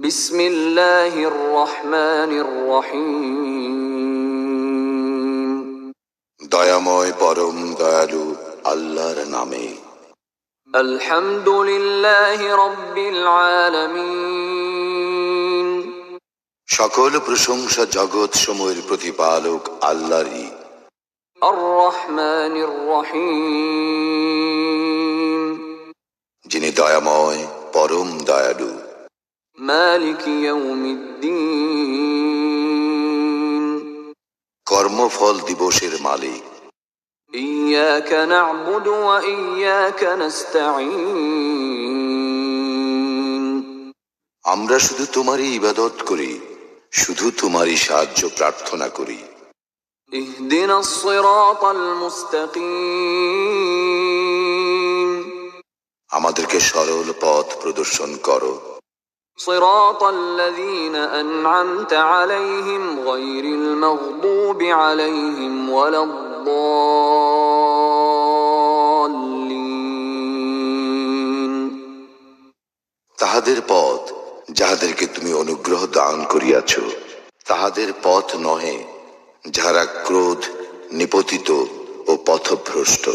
বিসমিল্লাহির রহমানির রহিম। দয়াময় পরম দয়ালু আল্লাহর নামে। আলহামদুলিল্লাহি রাব্বিল আলামিন। সকল প্রশংসা জগৎ সমূহের প্রতিপালক আল্লাহরই। আর রহমানির রহিম। যিনি দয়াময় পরম দয়ালু। মালিক ইয়াউমিদ্দিন। কর্মফল দিবসের মালিক। ইয়াকা না'বুদু ওয়া ইয়াকা নাস্তাঈন। আমরা শুধু তোমারই ইবাদত করি, শুধু তোমারই সাহায্য প্রার্থনা করি। ইহদিনাস সিরাতাল মুস্তাকিম। আমাদেরকে সরল পথ প্রদর্শন করো। সিরাতাল্লাযীনা আন'আমতা আলাইহিম গায়রিল মাগদুবি আলাইহিম ওয়ালাদ-দাল্লিন। তাহাদের পথ যাহাদেরকে তুমি অনুগ্রহ দান করিয়াছ, তাহাদের পথ নহে যাহারা ক্রোধ নিপতিত ও পথভ্রষ্ট।